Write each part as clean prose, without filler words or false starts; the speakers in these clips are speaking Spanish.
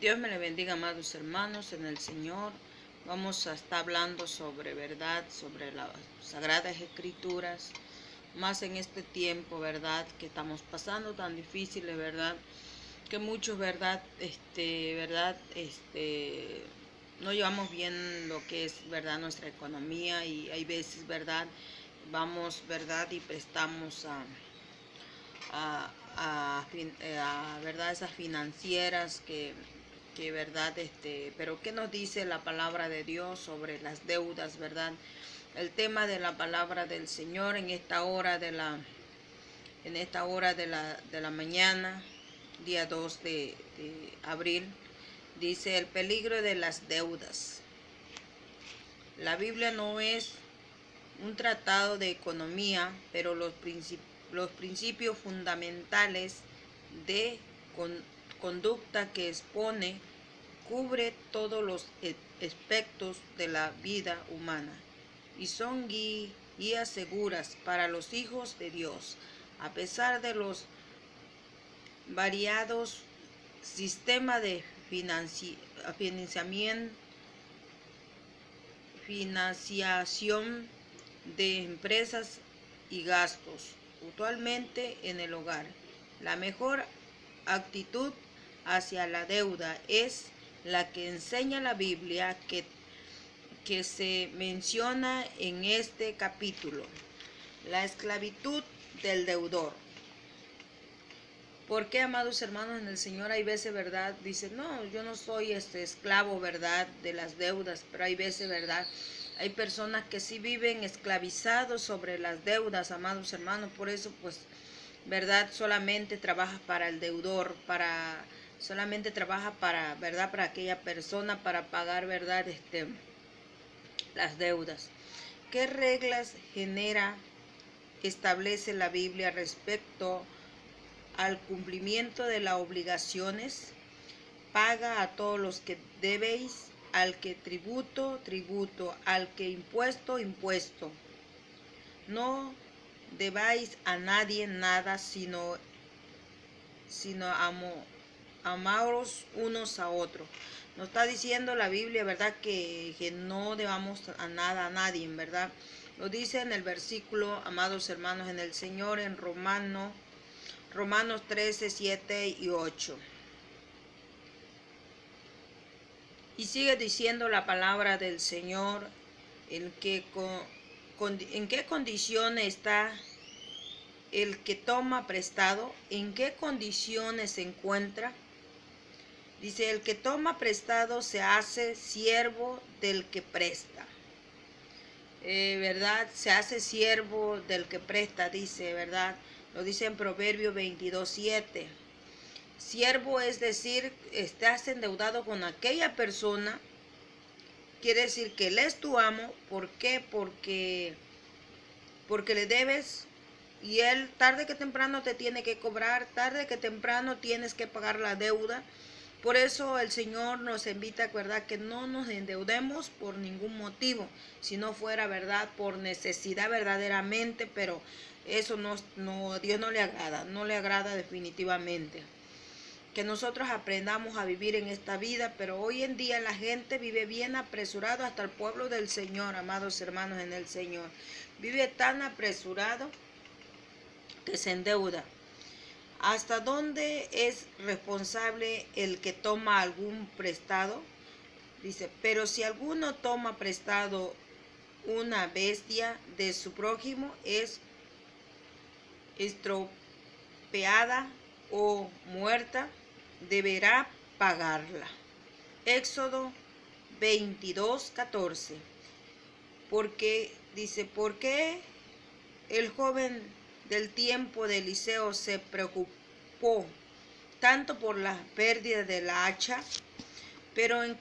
Dios me le bendiga, amados hermanos, en el Señor. Vamos a estar hablando sobre verdad, sobre las Sagradas Escrituras, más en este tiempo, verdad, que estamos pasando tan difíciles, verdad, que muchos, verdad, no llevamos bien lo que es, verdad, nuestra economía y hay veces, verdad, vamos, verdad, y prestamos a verdad esas financieras que verdad pero qué nos dice la palabra de Dios sobre las deudas, verdad, el tema de la palabra del Señor en esta hora de la mañana, día 2 de abril, dice el peligro de las deudas. La Biblia no es un tratado de economía, pero los principios fundamentales de conducta que expone cubre todos los aspectos de la vida humana y son guías seguras para los hijos de Dios, a pesar de los variados sistemas de financiación de empresas y gastos, usualmente en el hogar. La mejor actitud hacia la deuda es la que enseña la Biblia que se menciona en este capítulo, la esclavitud del deudor. Porque, amados hermanos, en el Señor hay veces, verdad, dice, no, yo no soy esclavo, verdad, de las deudas, pero hay veces, verdad, hay personas que sí viven esclavizados sobre las deudas, amados hermanos, por eso, pues, verdad, solamente trabaja para el deudor, solamente trabaja para, verdad, para aquella persona, para pagar, verdad, las deudas. ¿Qué reglas establece la Biblia respecto al cumplimiento de las obligaciones? Paga a todos los que debéis, al que tributo, tributo, al que impuesto, impuesto. No debáis a nadie nada, sino amaros unos a otros. Nos está diciendo la Biblia, ¿verdad? Que no debamos a nada a nadie, ¿verdad? Lo dice en el versículo, amados hermanos, en el Señor, en Romanos 13, 7 y 8. Y sigue diciendo la palabra del Señor, en qué condición está el que toma prestado, en qué condiciones se encuentra. Dice, el que toma prestado se hace siervo del que presta. ¿Verdad? Se hace siervo del que presta, dice, ¿verdad? Lo dice en Proverbios 22, 7. Siervo es decir, estás endeudado con aquella persona. Quiere decir que él es tu amo. ¿Por qué? Porque le debes y él tarde que temprano te tiene que cobrar, tarde que temprano tienes que pagar la deuda. Por eso el Señor nos invita, ¿verdad?, que no nos endeudemos por ningún motivo, si no fuera, ¿verdad?, por necesidad verdaderamente, pero eso a Dios no le agrada definitivamente. Que nosotros aprendamos a vivir en esta vida, pero hoy en día la gente vive bien apresurado, hasta el pueblo del Señor, amados hermanos en el Señor, vive tan apresurado que se endeuda. ¿Hasta dónde es responsable el que toma algún prestado? Dice, pero si alguno toma prestado una bestia de su prójimo, es estropeada o muerta, deberá pagarla. Éxodo 22, 14. Porque dice, ¿por qué el joven del tiempo de Eliseo se preocupó tanto por la pérdida de la hacha? Pero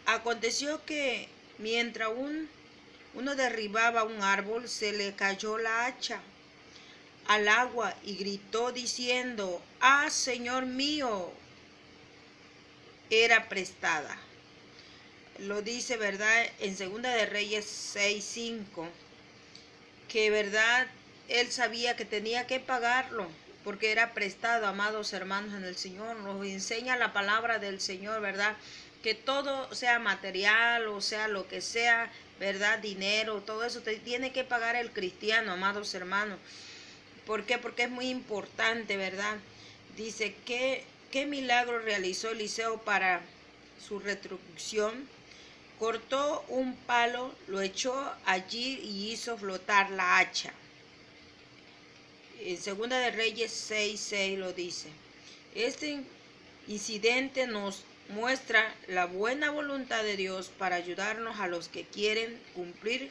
aconteció que mientras uno derribaba un árbol, se le cayó la hacha al agua y gritó diciendo, ah, Señor mío, era prestada. Lo dice, ¿verdad?, en Segunda de Reyes 6:5, que, ¿verdad?, él sabía que tenía que pagarlo. porque era prestado, amados hermanos en el Señor. Nos enseña la palabra del Señor, ¿verdad? Que todo sea material, o sea lo que sea, ¿verdad? Dinero, todo eso tiene que pagar el cristiano, amados hermanos. ¿Por qué? Porque es muy importante, ¿verdad? Dice, ¿qué milagro realizó Eliseo para su retribución? Cortó un palo, lo echó allí y hizo flotar la hacha. En Segunda de Reyes 6:6 lo dice. Este incidente nos muestra la buena voluntad de Dios para ayudarnos a los que quieren cumplir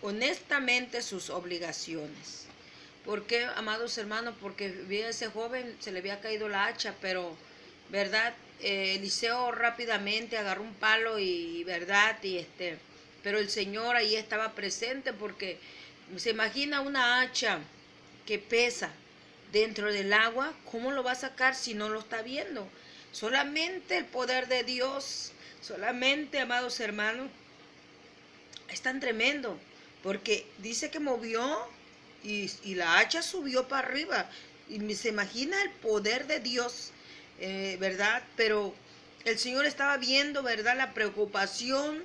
honestamente sus obligaciones. ¿Por qué, amados hermanos? Porque a ese joven se le había caído la hacha, pero, ¿verdad? Eliseo rápidamente agarró un palo y, ¿verdad? Pero el Señor ahí estaba presente, porque se imagina una hacha que pesa dentro del agua, ¿cómo lo va a sacar si no lo está viendo? Solamente el poder de Dios, solamente, amados hermanos, es tan tremendo, porque dice que movió y la hacha subió para arriba. Y se imagina el poder de Dios, ¿verdad? Pero el Señor estaba viendo, ¿verdad?, la preocupación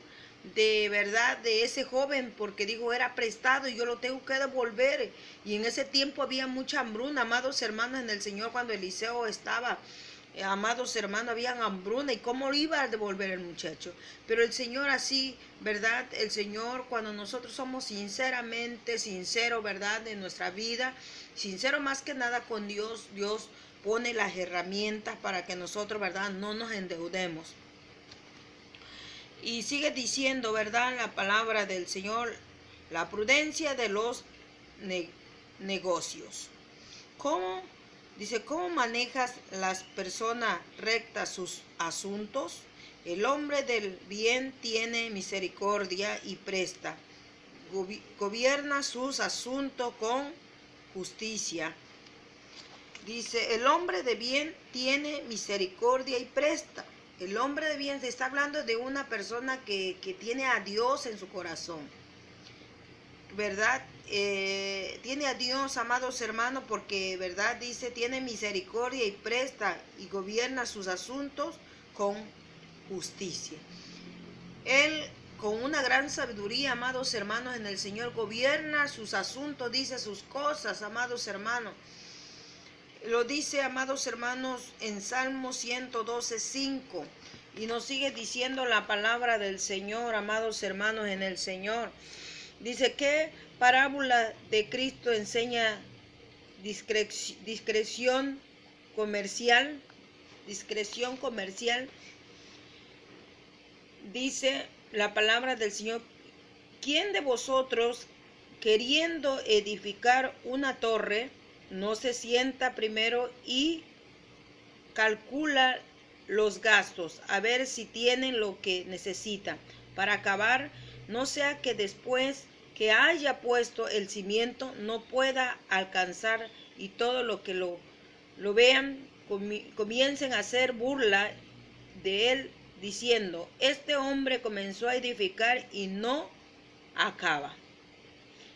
de verdad de ese joven, porque dijo, era prestado y yo lo tengo que devolver. Y en ese tiempo había mucha hambruna, amados hermanos en el Señor, cuando Eliseo estaba, amados hermanos, habían hambruna, y cómo iba a devolver el muchacho. Pero el Señor así, ¿verdad? El Señor, cuando nosotros somos sinceramente sinceros, ¿verdad?, de nuestra vida, sincero más que nada con Dios, Dios pone las herramientas para que nosotros, ¿verdad?, no nos endeudemos. Y sigue diciendo, ¿verdad?, la palabra del Señor, la prudencia de los negocios. ¿Cómo? Dice, ¿cómo manejas las personas rectas sus asuntos? El hombre del bien tiene misericordia y presta. Gobierna sus asuntos con justicia. Dice, el hombre de bien tiene misericordia y presta. El hombre de bien se está hablando de una persona que tiene a Dios en su corazón, ¿verdad? Tiene a Dios, amados hermanos, porque, ¿verdad?, dice, tiene misericordia y presta y gobierna sus asuntos con justicia. Él, con una gran sabiduría, amados hermanos en el Señor, gobierna sus asuntos, dice sus cosas, amados hermanos. Lo dice, amados hermanos, en Salmo 112:5. Y nos sigue diciendo la palabra del Señor, amados hermanos en el Señor. Dice, ¿qué parábola de Cristo enseña discreción comercial? Discreción comercial. Dice la palabra del Señor, ¿quién de vosotros, queriendo edificar una torre, no se sienta primero y calcula los gastos, a ver si tienen lo que necesita para acabar, no sea que después que haya puesto el cimiento no pueda alcanzar, y todo lo que lo vean comiencen a hacer burla de él, diciendo, este hombre comenzó a edificar y no acaba.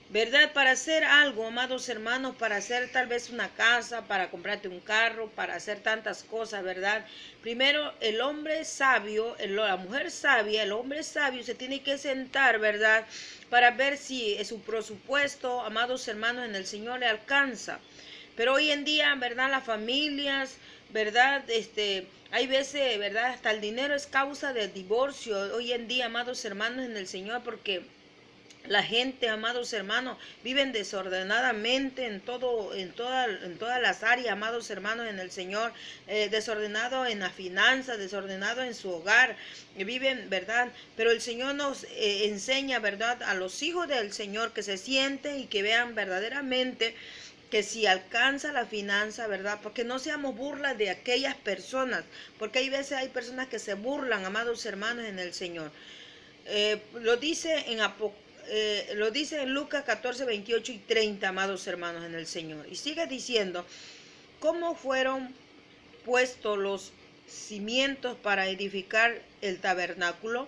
¿Verdad? Para hacer algo, amados hermanos, para hacer tal vez una casa, para comprarte un carro, para hacer tantas cosas, ¿verdad? Primero, el hombre sabio, la mujer sabia, el hombre sabio se tiene que sentar, ¿verdad?, para ver si su presupuesto, amados hermanos, en el Señor le alcanza. Pero hoy en día, ¿verdad?, las familias, ¿verdad?, hay veces, ¿verdad?, hasta el dinero es causa del divorcio hoy en día, amados hermanos, en el Señor, porque la gente, amados hermanos, viven desordenadamente en todas las áreas, amados hermanos, en el Señor, desordenado en la finanza, desordenado en su hogar, viven, ¿verdad? Pero el Señor nos enseña, ¿verdad?, a los hijos del Señor que se sienten y que vean verdaderamente que si alcanza la finanza, ¿verdad? Porque no seamos burlas de aquellas personas, porque hay veces hay personas que se burlan, amados hermanos, en el Señor. Lo dice en Lucas 14, 28 y 30, amados hermanos en el Señor. Y sigue diciendo, ¿cómo fueron puestos los cimientos para edificar el tabernáculo?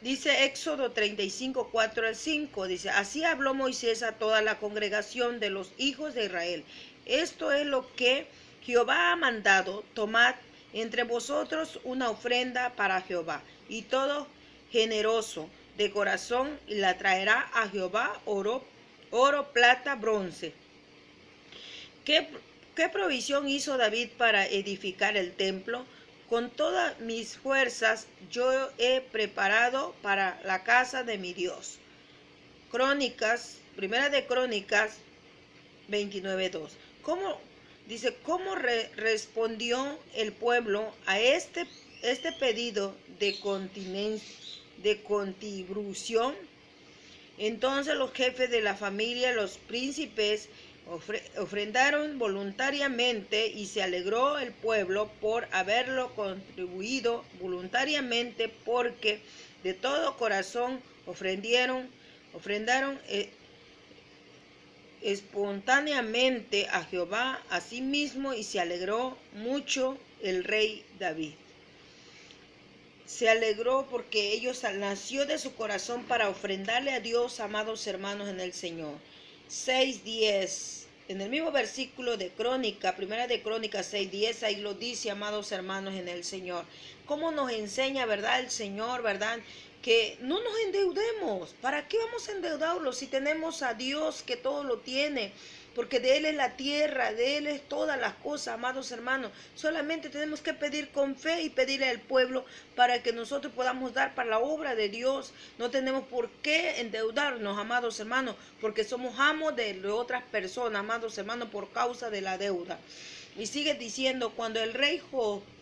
Dice Éxodo 35, 4 al 5, dice, así habló Moisés a toda la congregación de los hijos de Israel. Esto es lo que Jehová ha mandado, tomad entre vosotros una ofrenda para Jehová, y todo generoso de corazón y la traerá a Jehová oro, plata, bronce. ¿Qué provisión hizo David para edificar el templo? Con todas mis fuerzas yo he preparado para la casa de mi Dios. Primera de Crónicas 29:2. ¿Cómo respondió el pueblo a este pedido de contribución? Entonces los jefes de la familia, los príncipes, ofrendaron voluntariamente, y se alegró el pueblo por haberlo contribuido voluntariamente, porque de todo corazón ofrendaron espontáneamente a Jehová a sí mismo, y se alegró mucho el rey David. Se alegró porque ellos nació de su corazón para ofrendarle a Dios, amados hermanos en el Señor. 6:10, en el mismo versículo de Crónica, primera de Crónicas 6:10, ahí lo dice, amados hermanos en el Señor. ¿Cómo nos enseña, verdad, el Señor, verdad? Que no nos endeudemos. ¿Para qué vamos a endeudarlos si tenemos a Dios que todo lo tiene? Porque de Él es la tierra, de Él es todas las cosas, amados hermanos. Solamente tenemos que pedir con fe y pedirle al pueblo para que nosotros podamos dar para la obra de Dios. No tenemos por qué endeudarnos, amados hermanos, porque somos amos de otras personas, amados hermanos, por causa de la deuda. Y sigue diciendo, cuando el rey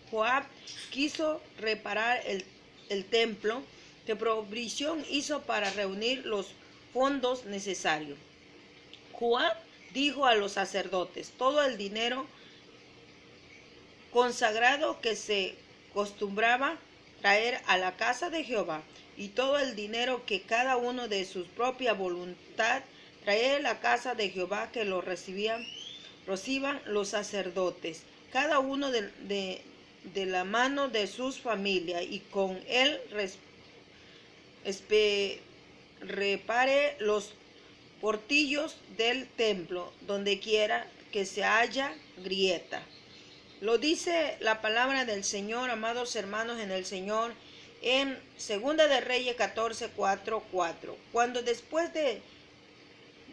Joab quiso reparar el templo, ¿qué provisión hizo para reunir los fondos necesarios? Joab dijo a los sacerdotes, todo el dinero consagrado que se acostumbraba traer a la casa de Jehová, y todo el dinero que cada uno de su propia voluntad traía a la casa de Jehová, que lo reciban los sacerdotes, cada uno de la mano de sus familias, y con él repare los portillos del templo, donde quiera que se haya grieta. Lo dice la palabra del Señor, amados hermanos en el Señor, en Segunda de Reyes 14:4. Cuando después de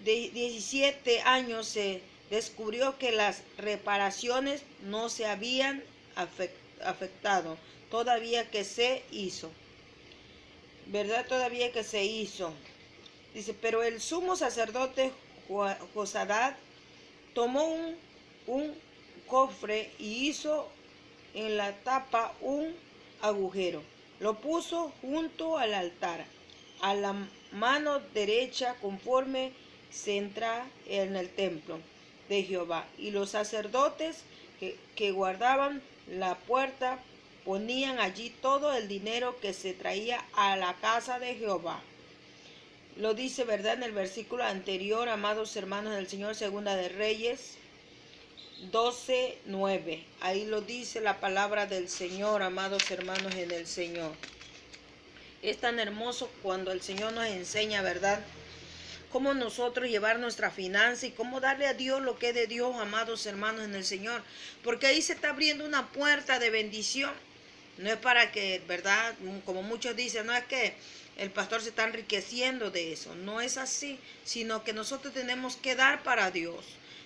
17 años se descubrió que las reparaciones no se habían afectado, todavía que se hizo. ¿Verdad? Todavía que se hizo. Dice, pero el sumo sacerdote Josadat tomó un cofre y hizo en la tapa un agujero. Lo puso junto al altar, a la mano derecha, conforme se entra en el templo de Jehová. Y los sacerdotes que guardaban la puerta ponían allí todo el dinero que se traía a la casa de Jehová. Lo dice, ¿verdad?, en el versículo anterior, amados hermanos del Señor, Segunda de Reyes 12:9. Ahí lo dice la palabra del Señor, amados hermanos en el Señor. Es tan hermoso cuando el Señor nos enseña, ¿verdad?, cómo nosotros llevar nuestra finanza y cómo darle a Dios lo que es de Dios, amados hermanos en el Señor. Porque ahí se está abriendo una puerta de bendición. No es para que, ¿verdad?, como muchos dicen, no es que el pastor se está enriqueciendo de eso. No es así, sino que nosotros tenemos que dar para Dios.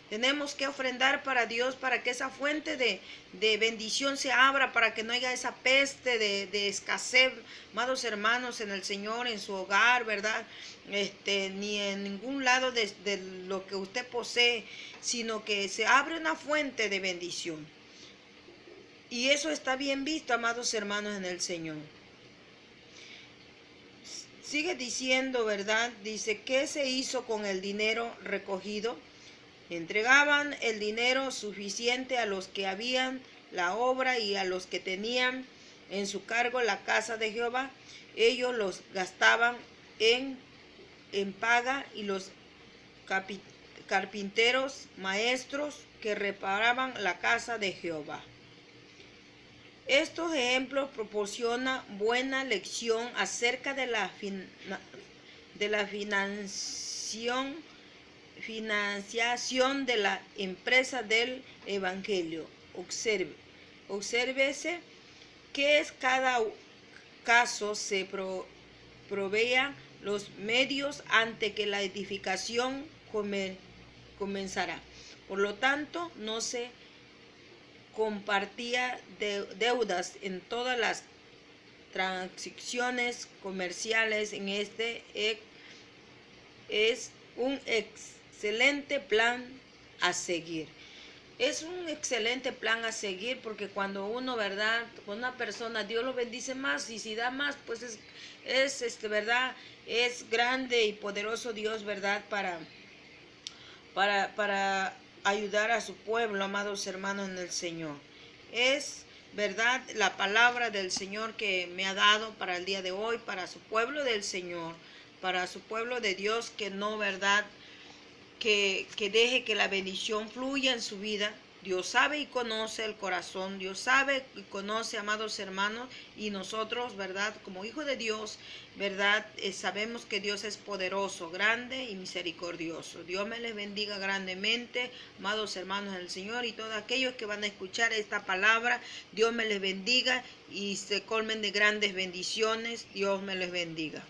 Tenemos que ofrendar para Dios, para que esa fuente de bendición se abra, para que no haya esa peste de escasez, amados hermanos, en el Señor, en su hogar, ¿verdad? Ni en ningún lado de lo que usted posee, sino que se abre una fuente de bendición. Y eso está bien visto, amados hermanos, en el Señor. Sigue diciendo, ¿verdad? Dice, ¿qué se hizo con el dinero recogido? Entregaban el dinero suficiente a los que habían la obra y a los que tenían en su cargo la casa de Jehová. Ellos los gastaban en paga, y los carpinteros maestros que reparaban la casa de Jehová. Estos ejemplos proporcionan buena lección acerca de la financiación de la empresa del Evangelio. Obsérvese que es cada caso se provea los medios ante que la edificación comenzará. Por lo tanto, no se compartía deudas en todas las transacciones comerciales. En este es un excelente plan a seguir. Es un excelente plan a seguir porque cuando uno, ¿verdad? Con una persona, Dios lo bendice más, y si da más, pues es ¿verdad? Es grande y poderoso Dios, ¿verdad? Para ayudar a su pueblo, amados hermanos en el Señor. Es verdad la palabra del Señor que me ha dado para el día de hoy, para su pueblo del Señor, para su pueblo de Dios, que no, ¿verdad? Que deje que la bendición fluya en su vida. Dios sabe y conoce el corazón, Dios sabe y conoce, amados hermanos, y nosotros, ¿verdad? Como hijos de Dios, ¿verdad? Sabemos que Dios es poderoso, grande y misericordioso. Dios me les bendiga grandemente, amados hermanos del Señor, y todos aquellos que van a escuchar esta palabra, Dios me les bendiga y se colmen de grandes bendiciones. Dios me les bendiga.